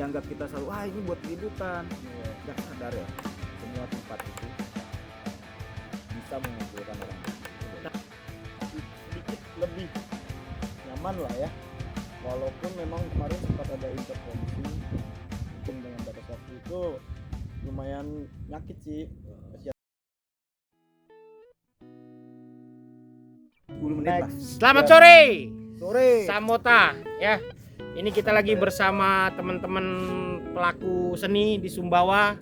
dianggap kita selalu wah ini buat keributan. Nggak sadar ya, semua tempat itu bisa mengumpulkan orang. Sedikit lebih nyaman lah ya, walaupun memang kemarin sempat ada intervensi mungkin dengan batas waktu itu lumayan nyakit sih. 10 menit lah. Selamat sore Sore. Samota ya. Ini kita lagi bersama teman-teman pelaku seni di Sumbawa.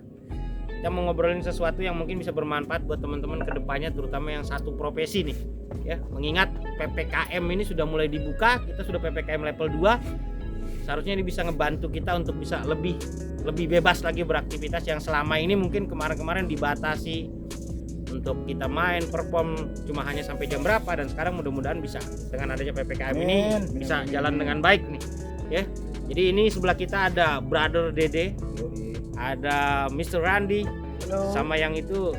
Kita mau ngobrolin sesuatu yang mungkin bisa bermanfaat buat teman-teman kedepannya, terutama yang satu profesi nih ya. Mengingat PPKM ini sudah mulai dibuka, kita sudah PPKM level 2. Seharusnya ini bisa ngebantu kita untuk bisa lebih bebas lagi beraktivitas yang selama ini mungkin kemarin-kemarin dibatasi untuk kita main perform cuma hanya sampai jam berapa, dan sekarang mudah-mudahan bisa dengan adanya PPKM ini bisa jalan dengan baik nih ya. Jadi ini sebelah kita ada Brother Dede, ada Mr. Randy. Halo. Sama yang itu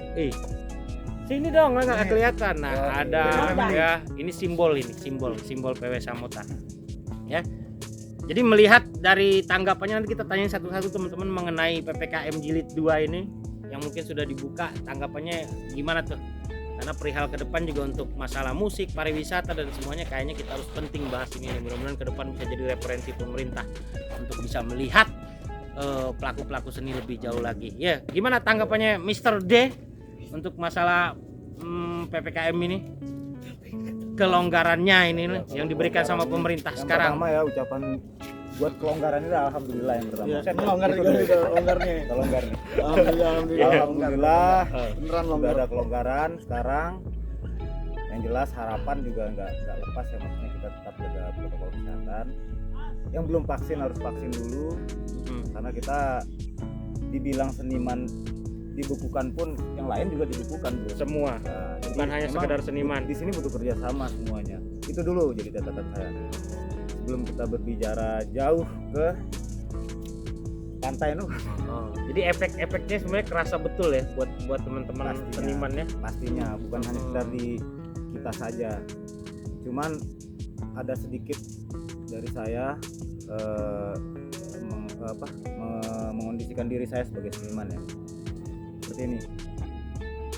sini dong nggak kelihatan. Nah ada ya, ini simbol PW Samota ya. Jadi melihat dari tanggapannya, nanti kita tanyain satu-satu teman-teman mengenai PPKM jilid 2 ini yang mungkin sudah dibuka, tanggapannya gimana tuh? Karena perihal ke depan juga untuk masalah musik, pariwisata dan semuanya kayaknya kita harus penting bahas ini. Mudah-mudahan ke depan bisa jadi referensi pemerintah untuk bisa melihat pelaku-pelaku seni lebih jauh lagi. Ya, gimana tanggapannya Mr. D untuk masalah PPKM ini? Kelonggarannya ini yang diberikan sama pemerintah Yang sekarang. pertama ya ucapan buat kelonggaran ini alhamdulillah yang pertama. Iya, longgar juga longgar nih. Kelonggar nih. Alhamdulillah. Alhamdulillah Beneran sudah longgar. ada kelonggaran sekarang. Yang jelas harapan juga nggak lepas ya, maksudnya kita tetap jaga protokol kesehatan. Yang belum vaksin harus vaksin dulu, karena kita dibilang seniman dibukukan pun yang lain juga dibukukan bro. Semua, Nah, jadi bukan hanya memang sekedar seniman. di sini butuh kerjasama semuanya. Itu dulu jadi catatan saya sebelum kita berbicara jauh ke pantai Jadi efek-efeknya sebenarnya kerasa betul ya buat teman-teman Pastinya. seniman ya. pastinya bukan hanya sekedar di kita saja, cuman ada sedikit dari saya mengondisikan diri saya sebagai seniman ya. Seperti ini,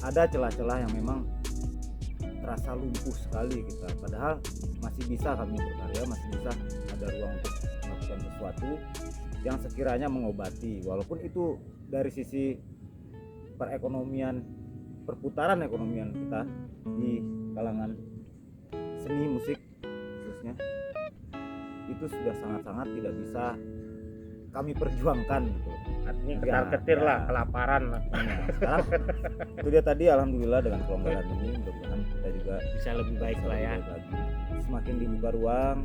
ada celah-celah yang memang terasa lumpuh sekali kita, padahal masih bisa kami berkarya, masih bisa ada ruang untuk melakukan sesuatu yang sekiranya mengobati, walaupun itu dari sisi perekonomian, perputaran ekonomian kita di kalangan seni musik khususnya itu sudah sangat-sangat tidak bisa kami perjuangkan gitu. Artinya ketar-ketir lah, kelaparan lah. Nah, sekarang itu dia tadi, alhamdulillah dengan kelonggaran ini mudah-mudahan kita juga Bisa lebih baik lah ya. lebih baik lagi. Semakin dibuka ruang,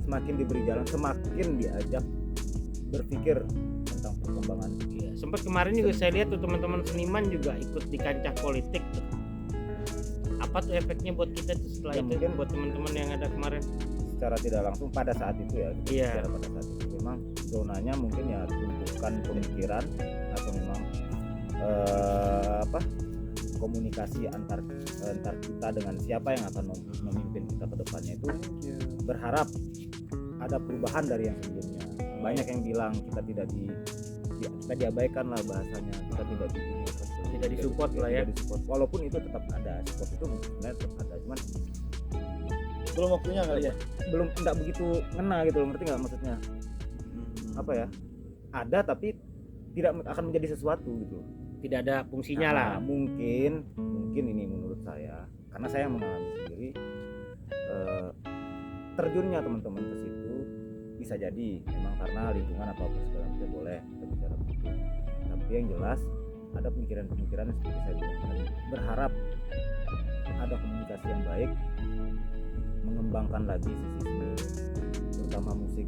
semakin diberi jalan, semakin diajak berpikir tentang perkembangan. Iya, sempat kemarin juga saya lihat tuh teman-teman seniman juga ikut di kancah politik tuh. Apa tuh efeknya buat kita tuh setelah Ya, itu mungkin buat teman-teman yang ada kemarin? secara tidak langsung pada saat itu ya, Iya. secara pada saat itu memang zonanya mungkin ya tumpukan pemikiran atau memang komunikasi antar kita dengan siapa yang akan memimpin kita ke depannya itu berharap ada perubahan dari yang sebelumnya. Banyak yang bilang kita kita diabaikan lah bahasanya, kita Tidak disupport lah ya. tidak disupport. Walaupun itu tetap ada, support itu sebenarnya tetap ada, cuman Belum waktunya kali ya. belum tidak begitu ngena gitu loh, ngerti nggak maksudnya? Apa ya? Ada tapi tidak akan menjadi sesuatu gitu. Tidak ada fungsinya lah. Mungkin ini menurut saya, karena saya mengalami sendiri, terjunnya teman-teman ke situ bisa jadi memang karena lingkungan atau apa segala macam, boleh kita bicara begitu. Tapi yang jelas ada pemikiran-pemikiran yang seperti saya bilang tadi, berharap ada komunikasi yang baik, mengembangkan lagi sisi seni terutama musik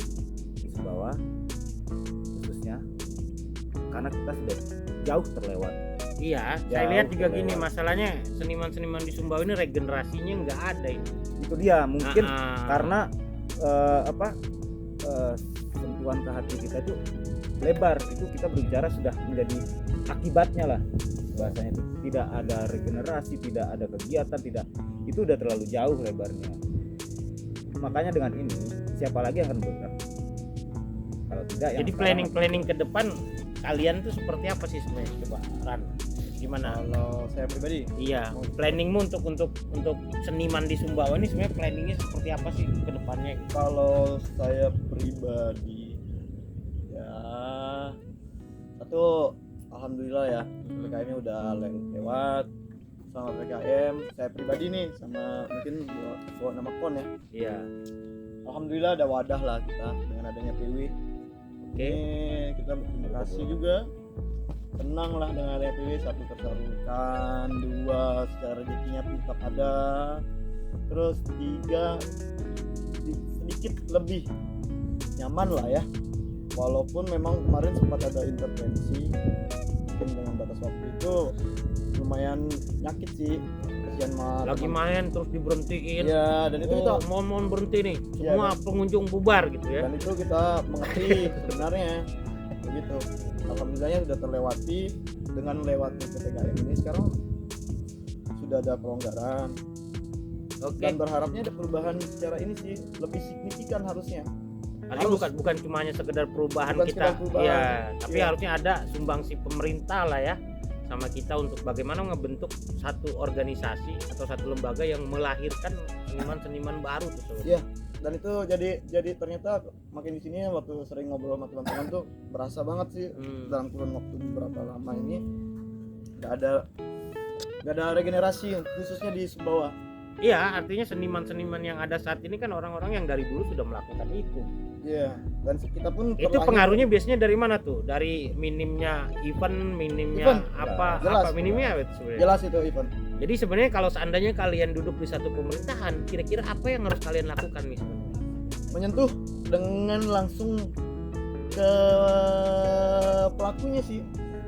di Sumbawa khususnya, karena kita sudah jauh terlewat. Iya, Ya, saya lihat juga oke, gini, lewat. masalahnya seniman-seniman di Sumbawa ini regenerasinya nggak ada ini. Itu dia mungkin karena karena sentuhan ke hati kita itu lebar, itu kita berbicara sudah menjadi akibatnya lah bahasanya, itu tidak ada regenerasi, tidak ada kegiatan, tidak, itu udah terlalu jauh lebarnya. Makanya dengan ini siapa lagi yang akan bergerak? Kalau tidak yang Jadi sekarang planning ke depan kalian tuh seperti apa sih sebenarnya? Coba Ran, gimana? Kalau saya pribadi Iya, planningmu untuk seniman di Sumbawa ini sebenarnya planningnya seperti apa sih ke depannya? Kalau saya pribadi ya satu, alhamdulillah ya PKM-nya udah lewat. Sama PKM saya pribadi nih, sama mungkin bawa nama KON ya, Iya. alhamdulillah ada wadah lah kita dengan adanya PW. Oke. Ini kita berterima kasih juga, senang lah dengan adanya PW. Satu, tersalurkan; dua, secara rezekinya pun tetap ada; terus tiga, sedikit lebih nyaman lah ya, walaupun memang kemarin sempat ada intervensi mungkin dengan batas waktu itu lumayan nyakit sih, kasihan mah Lagi main terus diberhentiin. ya. Dan itu kita mohon berhenti nih. Iya, Semua pengunjung bubar gitu ya. dan itu kita mengerti sebenarnya begitu. Alhamdulillahnya sudah terlewati dengan lewatnya PPKM ini. Sekarang sudah ada pelonggaran Oke. dan berharapnya ada perubahan secara ini sih lebih signifikan harusnya. Artinya harus. bukan cuma hanya sekedar perubahan Bukan kita. sekedar perubahan. Iya, tapi Iya. harusnya ada sumbangsi pemerintah lah ya sama kita untuk bagaimana ngebentuk satu organisasi atau satu lembaga yang melahirkan seniman-seniman baru tuh sobat. Iya. Dan itu jadi ternyata makin di sini waktu sering ngobrol sama teman-teman tuh berasa banget sih dalam kurun waktu berapa lama ini nggak ada regenerasi khususnya di Sumbawa. Iya, artinya seniman-seniman yang ada saat ini kan orang-orang yang dari dulu sudah melakukan itu. Iya. Dan kita pun Itu terlahir- pengaruhnya biasanya dari mana tuh? Dari minimnya event, minimnya Event. apa? Ya, jelas. Apa minimnya apa itu sebenarnya? jelas itu event. Jadi sebenarnya kalau seandainya kalian duduk di satu pemerintahan, kira-kira apa yang harus kalian lakukan nih sebenarnya? Menyentuh dengan langsung ke pelakunya sih.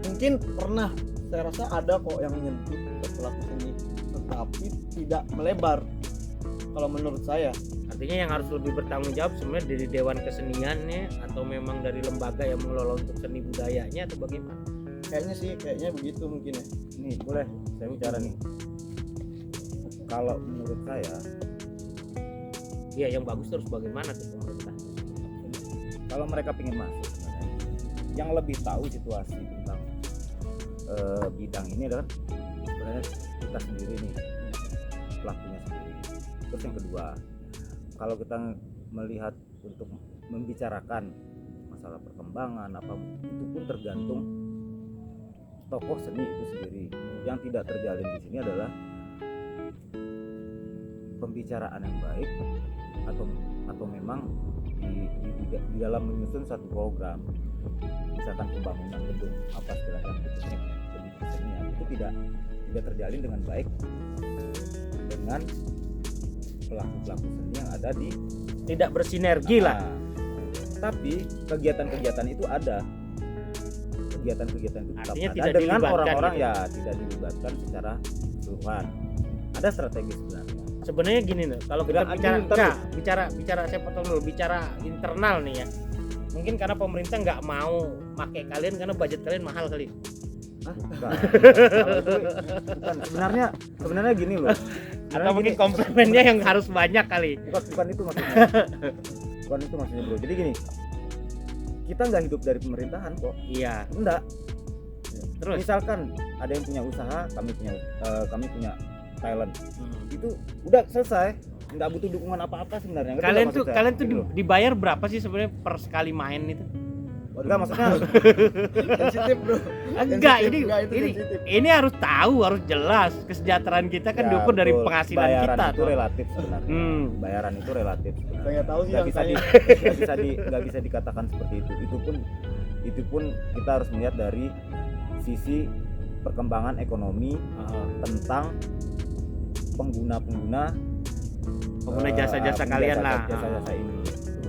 Mungkin pernah, saya rasa ada kok yang menyentuh ke pelaku seni, tetapi tidak melebar kalau menurut saya. Artinya yang harus lebih bertanggung jawab sebenarnya dari Dewan Keseniannya atau memang dari lembaga yang mengelola untuk seni budayanya atau bagaimana? Kayaknya begitu mungkin ya. nih boleh saya bicara nih. Kalau menurut saya, Iya, yang bagus terus bagaimana tuh pemerintah? kalau mereka ingin masuk sebenarnya, yang lebih tahu situasi tentang bidang ini adalah sebenarnya kita sendiri nih, pelakunya sendiri. Terus yang kedua, kalau kita melihat untuk membicarakan masalah perkembangan apa itu pun tergantung tokoh seni itu sendiri. Yang tidak terjalin di sini adalah pembicaraan yang baik atau memang di dalam menyusun satu program, misalkan pembangunan gedung apa istilahnya gedung kesenian itu tidak terjalin dengan baik dengan pelaku seni yang ada di Tidak bersinergi lah. tapi kegiatan-kegiatan itu ada, kegiatan-kegiatan itu tetap Artinya ada tidak dengan dilibatkan orang-orang gitu. ya tidak dilibatkan secara keseluruhan. Ada strategi sebenarnya. Sebenarnya gini nih, kalau kita Gerak bicara saya potong dulu, bicara internal nih ya. Mungkin karena pemerintah nggak mau pakai kalian karena budget kalian mahal kali. Bukan. Kalau itu bukan. Sebenarnya gini loh. Atau mungkin komplemennya yang harus banyak kali. Bukan itu maksudnya. Bukan itu maksudnya bro. Jadi gini, kita nggak hidup dari pemerintahan kok. Iya. Enggak. Terus Misalkan ada yang punya usaha, kami punya talent. Itu udah selesai. Nggak butuh dukungan apa-apa sebenarnya. Ngerti kalian nggak tuh maksud saya? Gitu loh. Dibayar berapa sih sebenarnya per sekali main itu? Enggak maksudnya Sensitif bro. Enggak, Sensitif, enggak, itu ini sensitif. ini harus tahu, harus jelas. Kesejahteraan kita kan ya, diukur dari betul. penghasilan Bayaran kita itu tuh. relatif sebenarnya. Hmm. Bayaran itu relatif sebenarnya. Saya nggak tahu sih Nggak bisa angkanya. nggak bisa dikatakan seperti itu. Itu pun kita harus melihat dari sisi perkembangan ekonomi tentang pengguna jasa-jasa kalian lah. jasa ini.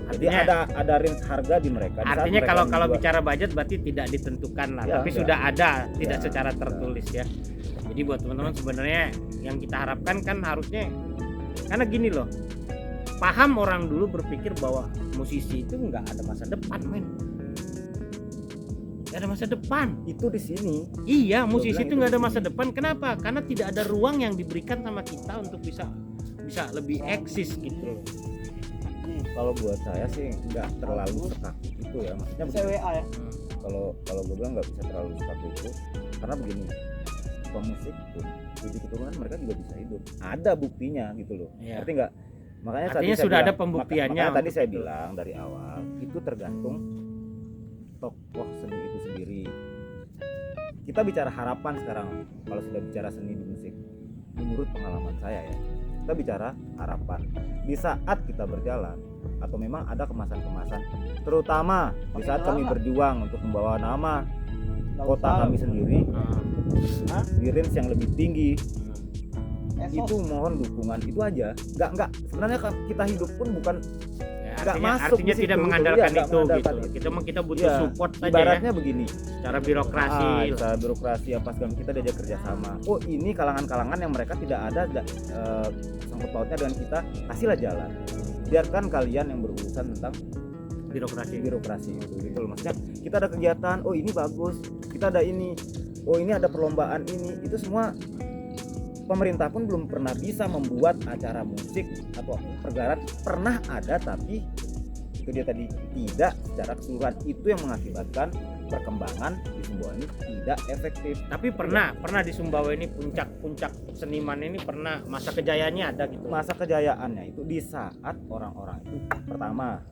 Jadi Artinya- ada range harga di mereka. Di saat Artinya mereka kalau menjual- bicara budget berarti tidak ditentukan lah, Ya, tapi ya. sudah ada, tidak Ya, secara ya. tertulis ya. Jadi buat teman-teman sebenarnya yang kita harapkan kan harusnya, karena gini loh, paham orang dulu berpikir bahwa musisi itu nggak ada masa depan, men. Nggak ada masa depan. itu di sini. Iya, Gua musisi bilang itu itu nggak ada di masa sini. depan. Kenapa? Karena tidak ada ruang yang diberikan sama kita untuk bisa lebih eksis gitu loh. Kalau buat saya sih nggak terlalu sekaku itu itu ya, maksudnya begini, CWA ya. kalau gue bilang nggak bisa terlalu seperti itu karena begini, pemusik pun 7 keturunan mereka juga bisa hidup, ada buktinya gitu loh. Iya. Ngerti nggak? Makanya tadi Artinya saya sudah ada bilang- pembuktiannya makanya tadi untuk saya itu. bilang dari awal itu tergantung tokoh seni itu sendiri. Kita bicara harapan sekarang, kalau sudah bicara seni di musik, menurut pengalaman saya ya, kita bicara harapan di saat kita berjalan atau memang ada kemasan-kemasan, terutama di saat kami berjuang untuk membawa nama kota kami sendiri di range yang lebih tinggi, itu mohon dukungan itu aja. Nggak sebenarnya kita hidup pun bukan Ya, nggak artinya, masuk artinya di tidak situ, mengandalkan iya, nggak itu mengandalkan gitu. itu. Kita butuh ya, support saja ya. ibaratnya begini, Secara birokrasi. secara birokrasi apa segala kita diajak kerjasama. Oh ini kalangan-kalangan yang mereka tidak ada sangkut pautnya dengan kita, kasihlah jalan. Biarkan kalian yang berurusan tentang birokrasi itu gitu loh. Maksudnya kita ada kegiatan, oh ini bagus, kita ada ini, oh ini ada perlombaan ini, itu semua pemerintah pun belum pernah bisa membuat acara musik atau pergelaran, pernah ada tapi itu dia tadi tidak secara keseluruhan, itu yang mengakibatkan perkembangan di Sumbawa ini tidak efektif. Tapi pernah di Sumbawa ini puncak seniman ini pernah masa kejayaannya ada gitu. Masa kejayaannya itu di saat orang-orang itu pertama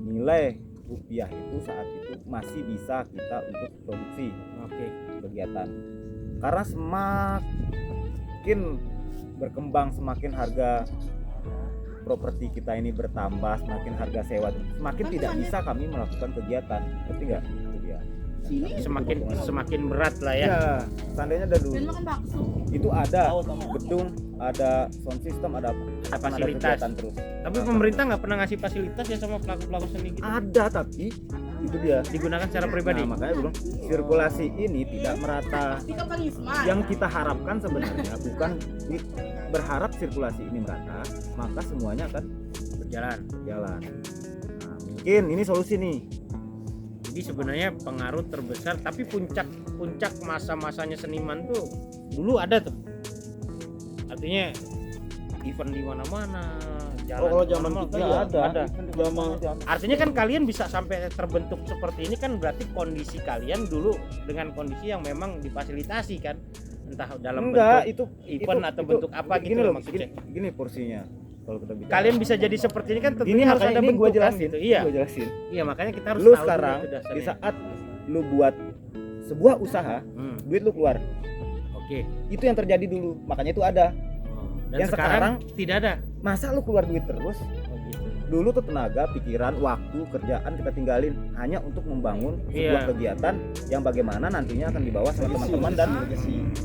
nilai rupiah itu saat itu masih bisa kita untuk produksi Oke. kegiatan, karena semakin berkembang, semakin harga properti kita ini bertambah, semakin harga sewa semakin tidak bisa kami melakukan kegiatan. Ngerti nggak? Itu dia. Semakin berat lah ya. Ya, seandainya ada dulu Dan makan bakso. itu ada gedung, ada sound system, ada fasilitas. kegiatan terus. Tapi pemerintah nggak pernah ngasih fasilitas ya sama pelaku-pelaku seni gitu. Ada tapi itu dia. Digunakan secara pribadi. Nah, makanya belum sirkulasi ini tidak merata. Sikap Bang Isma. Yang kita harapkan sebenarnya bukan berharap sirkulasi ini merata, maka semuanya akan Berjalan. jalan. Nah, mungkin ini solusi nih. Jadi sebenarnya pengaruh terbesar, tapi puncak masa-masanya seniman tuh dulu ada tuh. Artinya event di mana-mana, jalan kalau di zaman mana-mana. kita Iya, ya ada. Zaman Artinya kan kalian bisa sampai terbentuk seperti ini kan berarti kondisi kalian dulu dengan kondisi yang memang difasilitasi kan, entah dalam Enggak, bentuk itu event atau bentuk apa gini gitu loh, maksudnya. gini porsinya. Kalau kita bicara Kalian bisa jadi seperti ini kan ini tentunya harus makanya ada ini bentuk gue kan jelasin, gitu. Iya. gue jelasin. Iya, makanya kita harus Lu tahu sekarang dulu itu dasarnya. di saat lu buat sebuah usaha, duit lu keluar. Oke. Itu yang terjadi dulu, makanya itu ada. Dan Yang sekarang sekarang tidak ada. Masa lu keluar duit terus? Oh, gitu. Dulu tuh tenaga, pikiran, waktu, kerjaan kita tinggalin hanya untuk membangun sebuah Iya. kegiatan yang bagaimana nantinya akan dibawa sama teman-teman dan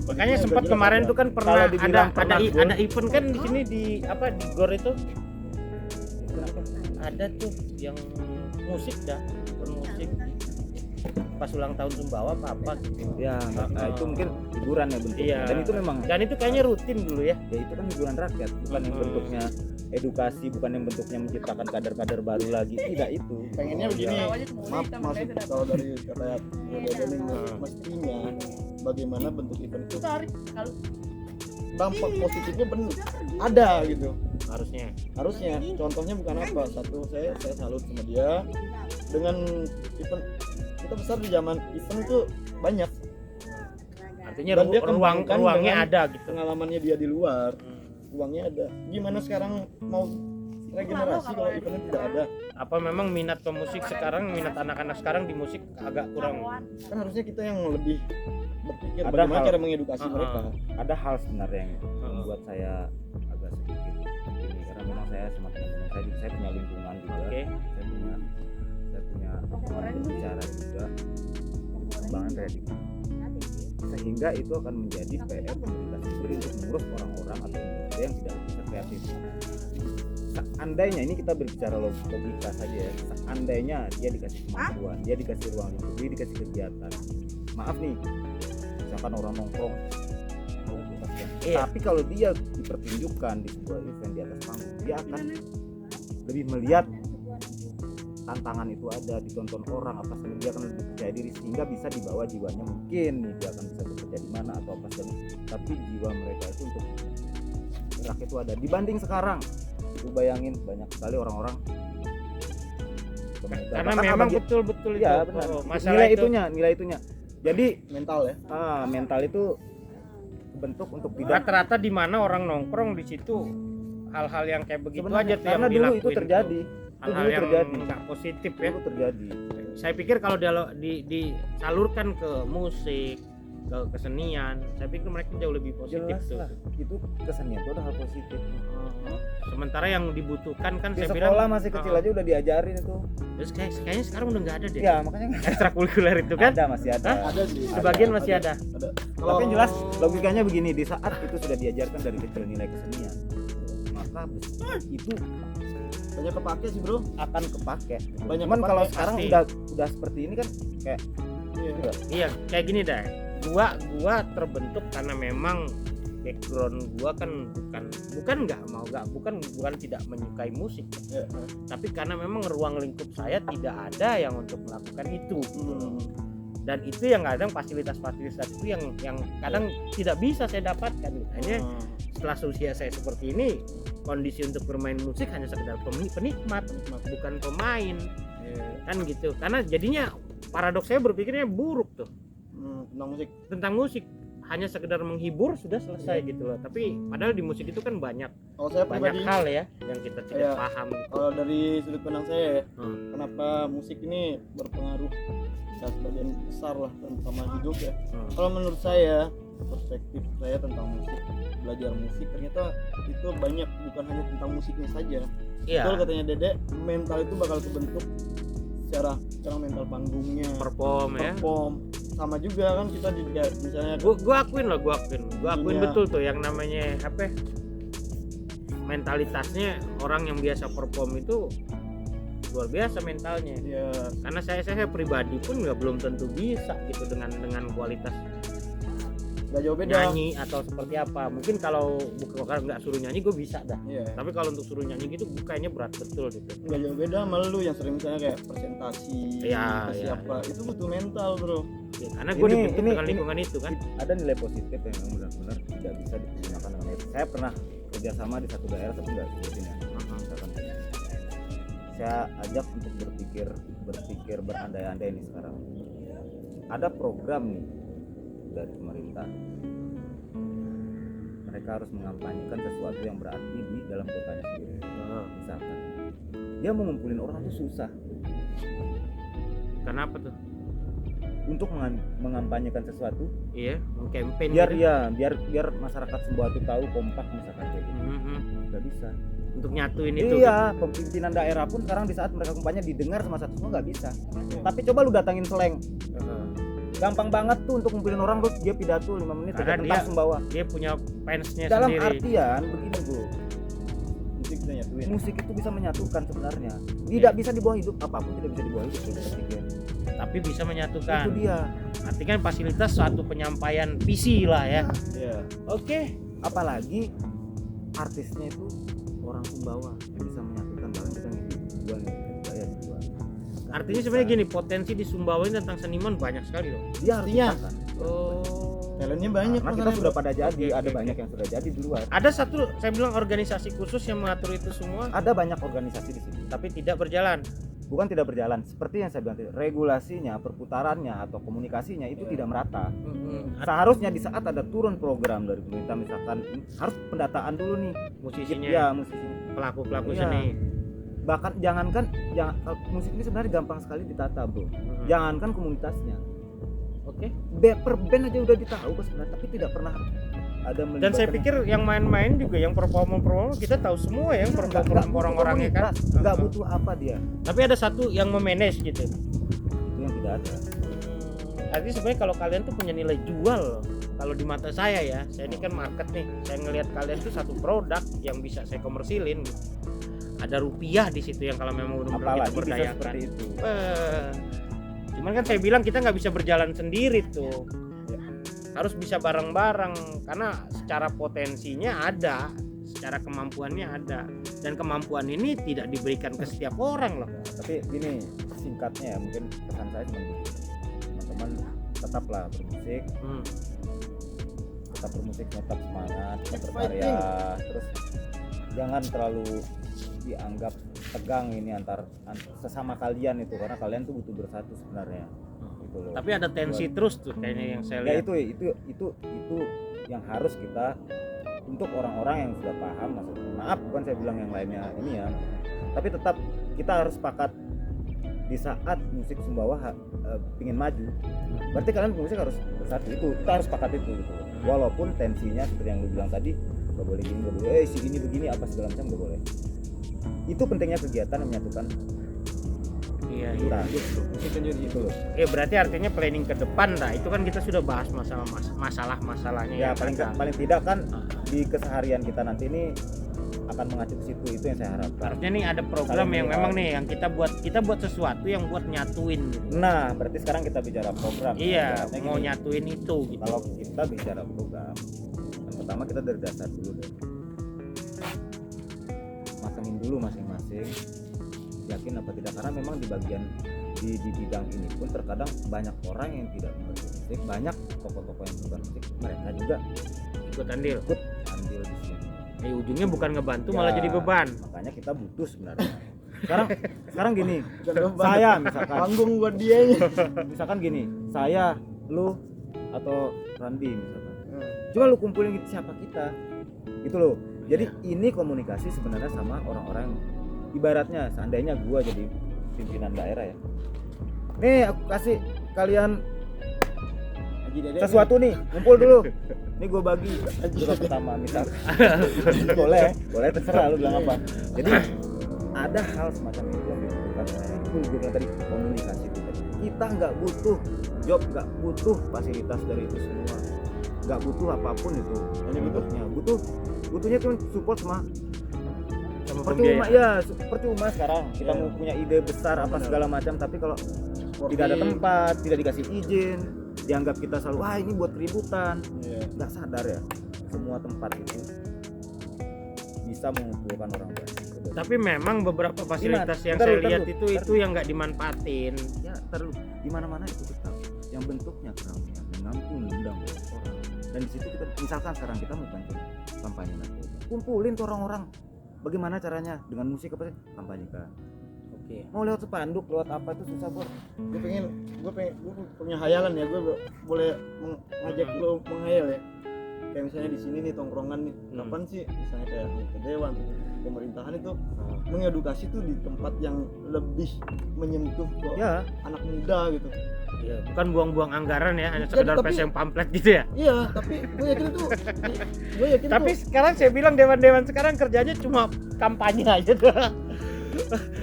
Makanya sempat kemarin tuh kan pernah Kalau dibilang ada pernah goal, ada event kan di sini di apa di GOR itu ada tuh yang musik dah, musik pas ulang tahun Sumbawa apa gitu. ya itu mungkin hiburan ya bentuknya. Iya. Dan itu memang Dan itu kayaknya rutin dulu ya. ya itu kan hiburan rakyat, bukan yang bentuknya edukasi, bukan yang bentuknya menciptakan kader-kader baru lagi, tidak itu. pengennya begini, maaf masuk kalau dari kata ini mestinya bagaimana bentuk event itu Tarik kalau dampak positifnya benar ada gitu. Harusnya. Contohnya bukan apa, satu saya salut sama dia dengan event kita besar di zaman event itu banyak Artinya Dan dia kembangkan ruangnya dengan ada gitu. pengalamannya dia di luar, uangnya ada. Gimana sekarang mau regenerasi kalau eventnya tidak ada? Apa memang minat pemusik sekarang, minat anak-anak sekarang di musik agak kurang. Kan harusnya kita yang lebih berpikir Ada bagaimana hal- cara mengedukasi mereka. Ada hal sebenarnya yang membuat saya agak sedikit ini, karena memang saya sama teman-teman saya punya lingkungan juga. Oke. Saya punya teman berbicara juga pengembangan kreatif, sehingga itu akan menjadi PR pemerintah sendiri untuk mengurus orang-orang atau pemuda yang tidak bisa kreatif. Seandainya ini kita berbicara logika saja ya, seandainya dia dikasih kemampuan, dia dikasih ruang lingkup, dia dikasih kegiatan, maaf nih, misalkan orang nongkrong, Iya. tapi kalau dia dipertunjukkan di sebuah event di atas panggung, dia akan lebih melihat tantangan itu ada, ditonton orang apa segala, dia akan lebih percaya diri sehingga bisa dibawa jiwanya, mungkin nih dia akan bisa bekerja di mana atau apa segala, tapi jiwa mereka itu untuk gerak itu ada. Dibanding sekarang, itu bayangin banyak sekali orang-orang pemuda. Karena Bahkan memang bagi- betul-betul itu. ya benar. Masalah nilai itu itunya. Jadi mental ya. mental itu bentuk untuk tidak rata-rata di mana orang nongkrong di situ hal-hal yang kayak begitu sebenarnya, aja tuh yang karena dulu itu dilakuin terjadi. tuh. Itu Hal-hal dulu yang terjadi. nggak positif ya. Dulu terjadi. Saya pikir kalau disalurkan ke musik, ke kesenian, saya pikir mereka jauh lebih positif Jelas tuh. lah. Itu kesenian itu udah hal positif. Sementara yang dibutuhkan kan Di saya sekolah bilang masih kecil aja udah diajarin itu. terus kayaknya sekarang udah nggak ada deh. Ya makanya Ekstrakurikuler itu kan? ada masih ada. Ada sih. Sebagian masih ada. Ada. Tapi yang jelas logikanya begini, di saat itu sudah diajarkan dari kecil nilai kesenian, maka itu banyak kepake sih bro. akan kepake. Banyak Cuman kepake, kalau sekarang pasti. udah seperti ini kan kayak Iya. enggak. Iya, kayak gini dah. Gua terbentuk karena memang background gua kan bukan tidak menyukai musik, Iya. tapi karena memang ruang lingkup saya tidak ada yang untuk melakukan itu. Dan itu yang kadang fasilitas-fasilitas itu yang kadang tidak bisa saya dapatkan. Hanya setelah usia saya seperti ini, kondisi untuk bermain musik hanya sekedar penikmat, bukan pemain. Kan gitu. Karena jadinya paradoks saya berpikirnya buruk tuh Tentang musik. tentang musik, hanya sekedar menghibur sudah selesai gitu loh. Tapi padahal di musik itu kan banyak Kalau saya pribadi, hal ya yang kita tidak Iya. paham gitu. kalau dari sudut pandang saya ya, Hmm. kenapa musik ini berpengaruh ya, sebagian besar lah terutama hidup ya. Hmm. Kalau menurut saya, perspektif saya tentang musik, belajar musik ternyata itu banyak, bukan hanya tentang musiknya saja. Iya. Betul katanya Dede, mental itu bakal kebentuk secara mental panggungnya, Perform ya. sama juga kan kita juga misalnya Gua akuin Iya. betul tuh yang namanya apa? Mentalitasnya orang yang biasa perform itu luar biasa mentalnya. ya Karena saya pribadi pun nggak belum tentu bisa gitu dengan kualitas nggak jauh beda. nyanyi atau seperti apa. Mungkin kalau bukan nggak suruh nyanyi gue bisa dah. Iya. Tapi kalau untuk suruh nyanyi gitu kayaknya berat betul gitu. Nggak jauh beda sama lu yang sering misalnya kayak presentasi, Iya, siapa itu butuh mental bro. Ya, karena gue dibentuk dengan ini- lingkungan itu kan. ada nilai positif yang memang benar-benar tidak bisa digunakan dengan baik. Saya pernah kerjasama di satu daerah tapi nggak seperti ini. Misalkan saya ajak untuk berpikir berandai-andai nih sekarang. Ada program nih dari pemerintah. Mereka harus mengampanyekan sesuatu yang berarti di dalam kotanya sendiri. Misalkan dia mau ngumpulin orang tuh susah Kenapa tuh? untuk mengampanyekan sesuatu Iya, campaign biar gitu. ya biar masyarakat Sumbawa itu tahu kompak misalkan kayak gitu. Mhm. Nggak bisa. Untuk nyatuin itu. Iya, pimpinan daerah pun sekarang di saat mereka kampanye didengar sama satu semua nggak bisa. Tapi coba lu datangin Seleng, Heeh. gampang banget tuh untuk ngumpulin orang tuh dia pidato 5 menit Karena tentang dia- Sumbawa. Dia punya fansnya Dalam sendiri. artian begini bro, Musik bisa nyatuin. musik itu bisa menyatukan sebenarnya. Tidak bisa dibawa hidup, apapun tidak bisa dibawa hidup. Tapi bisa Itu menyatukan. dia. Artinya fasilitas suatu penyampaian visi lah ya. Iya. Oke. Apalagi artisnya itu orang Sumbawa yang bisa menyatukan bahkan kita ngikut dua nih budaya dua. Artinya sebenarnya gini, potensi di Sumbawa ini tentang seniman banyak sekali loh. Dia harus Artinya, dipasang. Oh. Talentnya banyak Karena kita masalahnya, sudah bro. pada jadi, Oke, ada oke, banyak oke. yang sudah jadi di luar. Ada satu saya bilang organisasi khusus yang mengatur itu semua, Ada banyak organisasi di sini, tapi tidak berjalan. bukan tidak berjalan. Seperti yang saya bilang tadi, regulasinya, perputarannya atau komunikasinya itu Iya. tidak merata. Mhm. Seharusnya di saat ada turun program dari pemerintah misalkan harus pendataan dulu nih, Musisinya, ya musisinya. pelaku-pelaku Iya. seni. Bahkan jangan kalau musik ini sebenarnya gampang sekali ditata bro. Mhm. Jangankan komunitasnya, Oke. per band aja udah ditahu kok sebenarnya, tapi tidak pernah ada Dan melibatkan. saya pikir yang main-main juga, yang perform kita tahu semua yang Nggak perform butuh orang-orangnya kan. komunitas, nggak butuh apa dia, Tapi ada satu yang memanage gitu. itu yang tidak ada. Artinya sebenarnya kalau kalian tuh punya nilai jual kalau di mata saya ya. Saya ini kan market nih. Saya ngelihat kalian tuh satu produk yang bisa saya komersilin. Ada rupiah di situ yang kalau memang benar-benar kita Apalagi bisa berdayakan. seperti itu. Cuman kan saya bilang kita nggak bisa berjalan sendiri tuh. Harus bisa bareng-bareng karena secara potensinya ada, secara kemampuannya ada, dan kemampuan ini tidak diberikan ke setiap orang loh. Tapi gini singkatnya ya, mungkin pesan saya cuma gitu, teman-teman tetaplah bermusik, tetap bermusik, tetap semangat, tetap Keep berkarya, terus jangan terlalu dianggap tegang ini antar sesama kalian itu, karena kalian tuh butuh bersatu sebenarnya gitu loh. Tapi ada tensi terus tuh kayaknya yang saya Ya lihat. itu yang harus kita, untuk orang-orang yang sudah paham, maaf bukan saya bilang yang lainnya ini ya, tapi tetap kita harus sepakat di saat musik Sumbawa pingin maju, berarti kalian musik harus bersatu, itu kita harus sepakat itu gitu. Walaupun tensinya seperti yang lu bilang tadi, nggak boleh gini, nggak boleh si ini begini apa segala macam, nggak boleh. Itu pentingnya kegiatan yang menyatukan Iya, kita iya. itu loh. Berarti artinya planning ke depan dah. Itu kan kita sudah bahas masalah-masalahnya Ya yang ada. paling tidak kan di keseharian kita nanti ini akan mengacu ke situ, itu yang saya harapkan. Harusnya nih ada program Saling yang mengenal. memang nih yang kita buat sesuatu yang buat nyatuin gitu. Nah, berarti sekarang kita bicara program. Iya, Ibaratnya mau gini, nyatuin itu gitu. kalau kita bicara program, yang pertama kita dari dasar dulu deh. Matengin dulu masing-masing, yakin apa tidak, karena memang di bagian di bidang ini pun terkadang banyak orang yang tidak mengerti musik, banyak tokoh-tokoh yang bukan musik, mereka juga Ikut andil. ikut andil di sini. Ujungnya bukan ngebantu Ya, malah jadi beban. Makanya kita butuh sebenarnya. Sekarang gini, Bukan beban. saya misalkan Panggung buat dia nya. misalkan gini, saya, lu atau Randi misalkan. Coba lu kumpulin gitu, siapa kita? Gitu loh. Jadi ini komunikasi sebenarnya sama orang-orang, ibaratnya seandainya gua jadi pimpinan daerah ya. Nih aku kasih kalian sesuatu nih, ngumpul dulu. Ini gue bagi juga pertama misal. boleh terserah lu bilang apa. Jadi ada hal semacam itu yang dibutuhkan. Itu gue bilang tadi, komunikasi kita. Kita nggak butuh job, nggak butuh fasilitas dari itu semua, nggak butuh apapun itu. Hanya butuhnya cuma support sama percuma ya, percuma sekarang kita mau punya ide besar apa segala macam, tapi kalau tidak ada tempat, tidak dikasih izin, dianggap kita selalu wah ini buat keributan. Nggak sadar ya, semua tempat itu bisa mengumpulkan orang banyak. Tapi memang beberapa fasilitas yang Ntar saya lu, lihat ntar itu lu. yang nggak dimanfaatin. Ya terus di mana-mana itu tetap yang bentuknya keramaian, menampung undang banyak orang. Dan di situ kita misalkan sekarang kita mau kampanye narkoba, kumpulin tuh orang-orang. Bagaimana caranya? Dengan musik apa sih? Kampanyekan. Oke. Mau lewat spanduk, lewat apa itu susah bor. Gue punya hayalan ya, gue boleh ngajak lo menghayal ya. Kayak misalnya di sini nih tongkrongan nih, kapan sih misalnya kayak ke dewan, pemerintahan itu mengedukasi tuh di tempat yang lebih menyentuh ke Ya, anak muda gitu. Iya, bukan buang-buang anggaran ya, hanya Jadi, sekedar tapi- pasang pamflet gitu ya. Iya, tapi gue yakin Tapi sekarang saya bilang dewan-dewan sekarang kerjanya cuma kampanye aja tuh.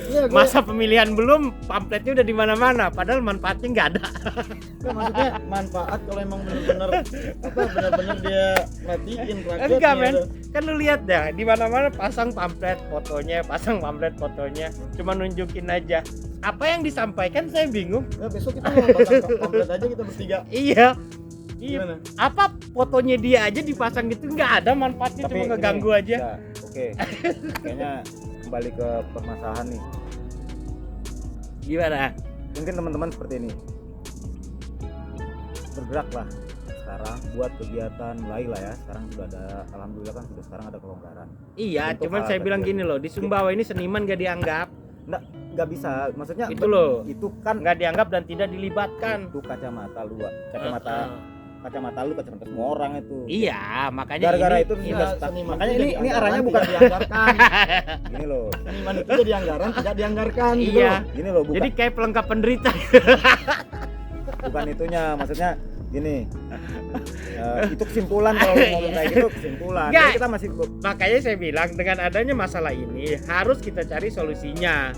iya, Masa pemilihan belum, pamfletnya udah di mana-mana, padahal manfaatnya nggak ada. maksudnya manfaat kalau emang benar-benar dia matiin rakyatnya. Enggak men, tuh. kan lu lihat dah di mana-mana pasang pamflet fotonya, cuma nunjukin aja. Apa yang disampaikan saya bingung. Nah, besok kita mau pasang pamflet aja kita bertiga. Iya. Gimana? Apa fotonya dia aja dipasang gitu, nggak ada manfaatnya, cuma ngeganggu aja. Ya, oke. Kayaknya kembali ke permasalahan nih. Gimana? Mungkin teman-teman seperti ini. Bergeraklah sekarang buat kegiatan, mulailah ya. Sekarang sudah ada, alhamdulillah kan sudah sekarang ada kelonggaran. Iya, Untuk cuman hal saya bilang kecil. gini loh, di Sumbawa ini seniman gak dianggap, Nggak bisa, maksudnya Itu loh. Itu kan nggak dianggap dan tidak dilibatkan. itu kacamata lu, kacamata lu, kacamata semua orang itu. Iya, makanya Gara-gara ini, itu ini- sudah seniman makanya itu ini jadi arahnya anggaran, bukan tidak dianggarkan. ini loh. Seniman itu jadi anggaran tidak dianggarkan gitu Iya. loh. Gini loh, bukan Jadi kayak pelengkap penderita. bukan itunya, maksudnya gini. Itu kesimpulan kalau lu ngomong kayak gitu, kesimpulan. Nggak. Jadi kita masih Makanya saya bilang dengan adanya masalah ini harus kita cari solusinya.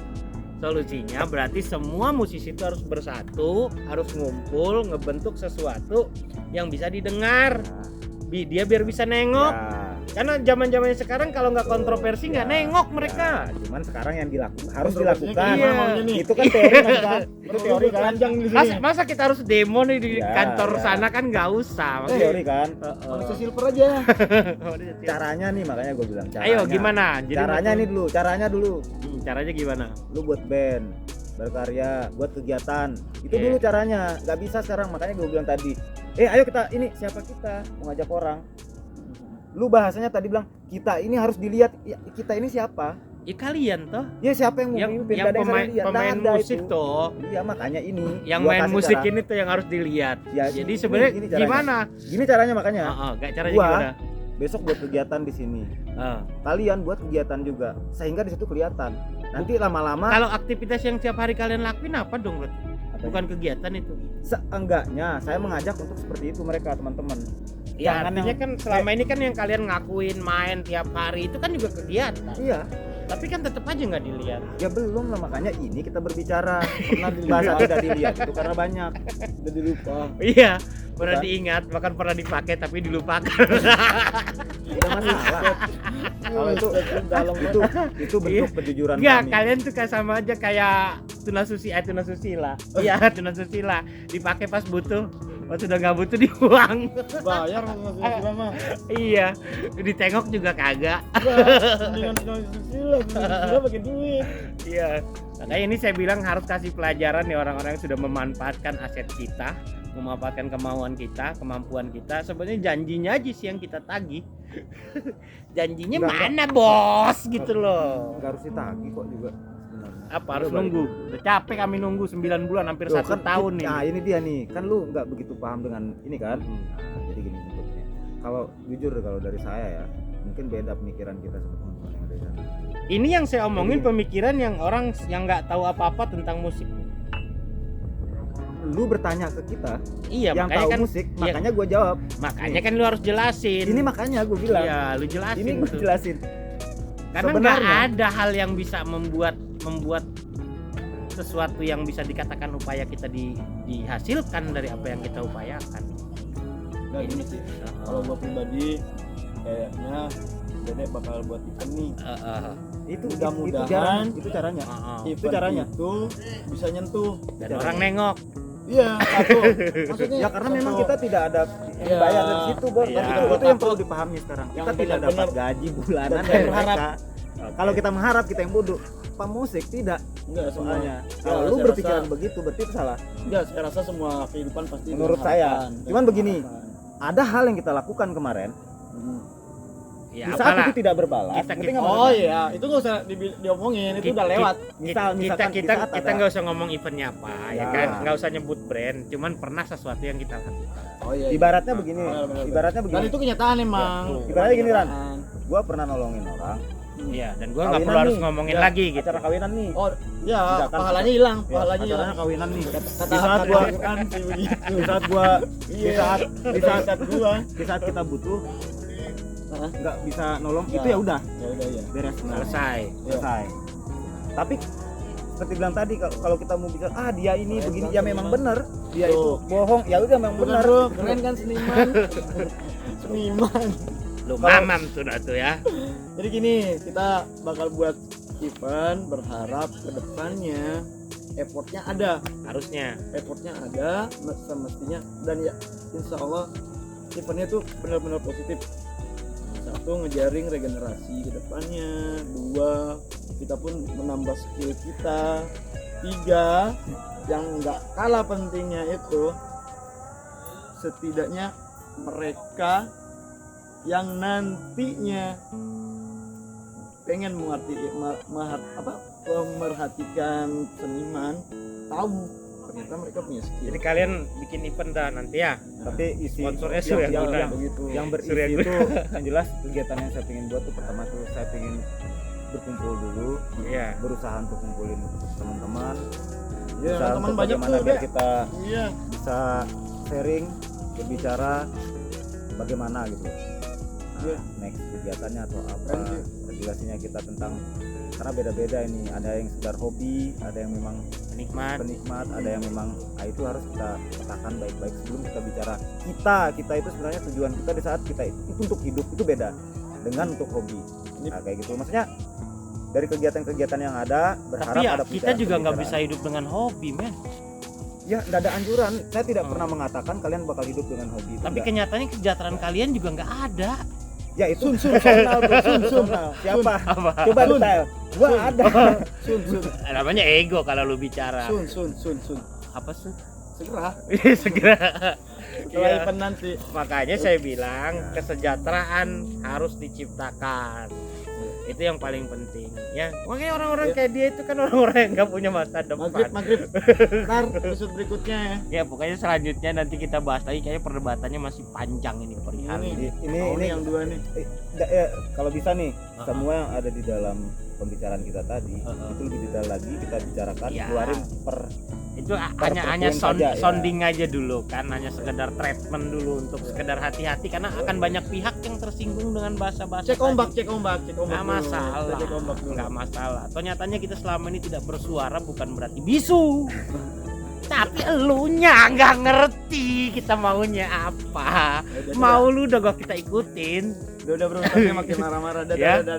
Solusinya berarti semua musisi itu harus bersatu, harus ngumpul, ngebentuk sesuatu yang bisa didengar. Dia biar bisa nengok. ya, Karena zaman-zamannya sekarang kalau nggak kontroversi nggak nengok mereka. ya, cuman sekarang yang harus Kontroversinya dilakukan. gimana maunya nih? Itu kan teori kan. Itu teori kan. Panjang di sini. Masa kita harus demo nih di Ya, kantor ya. sana kan nggak usah. Itu teori kan. Manusia silver aja. Caranya nih, makanya gue bilang caranya. Ayo gimana? Jadi Caranya mau- nih dulu, caranya dulu. Caranya gimana? Lu buat band, berkarya, buat kegiatan. Itu Oke. dulu caranya. Nggak bisa sekarang, makanya gue bilang tadi. Ayo kita ini siapa kita mau ngajak orang. Lu bahasanya tadi bilang kita ini harus dilihat, ya, kita ini siapa? Ya kalian toh Ya siapa yang mau yang mimpin? yang Nggak ada yang pemain saling lihat. pemain Nggak ada musik itu. toh. Iya makanya ini. Yang gua main kasih musik cara. ini tuh yang harus dilihat. Ya, Jadi ini sebenarnya caranya. gimana? Gini caranya makanya. Gak caranya Gua- gimana? Besok buat kegiatan di sini. Kalian buat kegiatan juga. Sehingga di situ kelihatan. Nanti lama-lama Kalau aktivitas yang tiap hari kalian lakuin apa dong berarti? Bukan kegiatan itu. seenggaknya saya mengajak untuk seperti itu mereka teman-teman. Ya Jangan artinya yang- kan selama ini kan yang kalian ngakuin main tiap hari itu kan juga kegiatan. Iya, Tapi kan tetap aja nggak dilihat. ya belum lah makanya ini kita berbicara. Pernah bahasa tidak dilihat itu karena banyak. Udah dilupa. Iya, pernah Bukan? diingat, bahkan pernah dipakai tapi dilupakan. Tidak masalah. Kalau itu bentuk kejujuran Enggak, kami. kalian tuh kayak sama aja kayak tuna susila. Iya, tuna susila. Dipakai pas butuh, pas sudah nggak butuh dibuang. Bayar sama Susila mah. Iya, ditengok juga kagak. Mendingan Susila pakai duit. Iya. Makanya ini saya bilang harus kasih pelajaran nih orang-orang yang sudah memanfaatkan aset kita, memanfaatkan kemauan kita, kemampuan kita. Sebenarnya janjinya aja sih yang kita tagih. Janjinya Enggak, mana bos gitu loh. Nggak harus ditagih kok juga sebenarnya. Apa harus Udah nunggu? Udah capek kami nunggu 9 bulan hampir Loh, 1 tahun nih. Nah ini dia nih, kan lu nggak begitu paham dengan ini kan. Nah, jadi gini bentuknya. Kalau jujur kalau dari saya ya, mungkin beda pemikiran kita sama teman-teman yang ada di sana. Ini yang saya omongin Jadi- pemikiran yang orang yang nggak tahu apa-apa tentang musik. Lu bertanya ke kita Iya, yang makanya tahu kan musik, iya. makanya gue jawab. makanya kan lu harus jelasin. Ini makanya gue bilang. Iya, lu jelasin. Ini gue tuh. jelasin. Karena nggak Sebenarnya- ada hal yang bisa membuat sesuatu yang bisa dikatakan upaya kita dihasilkan dari apa yang kita upayakan. Nah gini sih, kalau gua pribadi kayaknya Dedek bakal buat event nih. Itu Mudah-mudahan itu caranya. Event caranya. itu bisa nyentuh. Dan orang nengok. Iya, satu. Maksudnya Ya karena memang satu. kita tidak ada yang Iya. dibayar dari situ, Bos. Iya. Itu yang perlu dipahami sekarang. Yang Kita tidak benar-benar dapat gaji bulanan dan dari berharap. mereka. Kalau kita mengharap kita yang bodoh. Pemusik tidak enggak soalnya. semuanya. Kalau lu berpikiran begitu berarti itu salah. enggak, saya rasa semua kehidupan pasti Menurut dengan saya. harapan. Cuman Dengan begini. harapan. Ada hal yang kita lakukan kemarin Ya, di saat apalah. itu tidak berbalas. Kita- ngerti nggak Oh maksudnya? iya, itu nggak usah diomongin, itu udah lewat. Misalkan di kita saat ada- nggak usah ngomong eventnya apa, ya Ya. kan? Nggak usah nyebut brand. Cuman pernah sesuatu yang kita lakukan. Oh iya. Ibaratnya begini. Benar. Ibaratnya Dan begini. itu kenyataan emang. Ibaratnya gini, Ran. Kenyataan. Gua pernah nolongin orang. Iya, dan gua nggak Kawinan perlu harus nih. ngomongin Ya, lagi gitu. Acara kawinan nih. Oh ya, Misalkan- pahalanya hilang, Ya, pahalanya hilang. acaranya kawinan nih. Kata Di saat gua kan sih begitu. di saat gua di Iya. saat gua. di saat kita butuh Hah? nggak bisa nolong Ya. itu ya udah Ya udah ya. beres Selesai. selesai. Tapi seperti bilang tadi kalau kita mau bicara dia ini Keren begini kan ya memang seniman. benar dia Tuh. itu bohong ya udah memang Benar benar. bro, keren kan seniman. Seniman. Lu mamam tuh dah tuh ya. Jadi gini, kita bakal buat event, berharap kedepannya effortnya ada, Harusnya. semestinya, dan ya insya Allah eventnya tuh benar-benar positif. Satu, ngejaring regenerasi kedepannya. Dua, kita pun menambah skill kita. Tiga, yang nggak kalah pentingnya itu setidaknya mereka yang nantinya pengen memerhatikan seniman tahu ternyata mereka punya skill. Jadi kalian bikin event dah nanti ya. Tapi isi Sponsornya Surya Guna. begitu. yang berisi Surya Guna. itu yang jelas kegiatan yang saya pengen buat tuh pertama tuh saya pengen berkumpul dulu, Iya. berusaha untuk kumpulin teman-teman, Ya, berusaha teman untuk banyak bagaimana tuh. biar Dek. kita Iya. bisa sharing, berbicara bagaimana gitu. Iya. Next kegiatannya atau apa, Keren sih. penjelasannya kita tentang karena beda-beda ini, ada yang sekedar hobi, ada yang memang Penikmat. penikmat, ada yang memang itu harus kita petakan baik-baik sebelum kita bicara. Kita itu sebenarnya tujuan kita di saat kita itu untuk hidup itu beda dengan untuk hobi. Nah, kayak gitu maksudnya dari kegiatan-kegiatan yang ada berharap Tapi ya ada kita juga nggak bisa pembicaraan. hidup dengan hobi, men. Ya nggak ada anjuran, saya tidak pernah mengatakan kalian bakal hidup dengan hobi itu Tapi nggak. kenyataannya kesejahteraan kalian juga nggak ada. Ya itu personal bro, personal. Siapa? Apa? Coba detail. Gua ada. Sun. Namanya ego kalau lu bicara. Sun. Apa sih? Segera. Segera. Setelah Iya. event nanti. Makanya saya bilang kesejahteraan harus diciptakan. Itu yang paling penting ya. Makanya orang-orang kayak dia itu kan orang-orang yang nggak punya masa depan. Maghrib ntar episode berikutnya ya. Ya pokoknya selanjutnya nanti kita bahas lagi, kayaknya perdebatannya masih panjang ini perihal ini. Ini yang dua nih. ya, kalau bisa nih semua yang ada di dalam pembicaraan kita tadi itu lebih detail lagi kita bicarakan, Ya. keluarin per Itu per hanya poin saja, ya. sounding aja dulu kan, hanya sekedar treatment dulu untuk sekedar hati-hati karena akan banyak pihak yang tersinggung dengan bahasa-bahasa Cek ombak nggak dulu. masalah, Cek ombak dulu. nggak masalah. Toh nyatanya kita selama ini tidak bersuara bukan berarti bisu, tapi elunya nggak ngerti kita maunya apa. Mau lu udah gak kita ikutin. Udah beruntungnya makin marah-marah. Ya. Udah.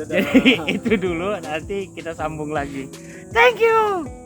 Jadi itu dulu, nanti kita sambung lagi. Thank you.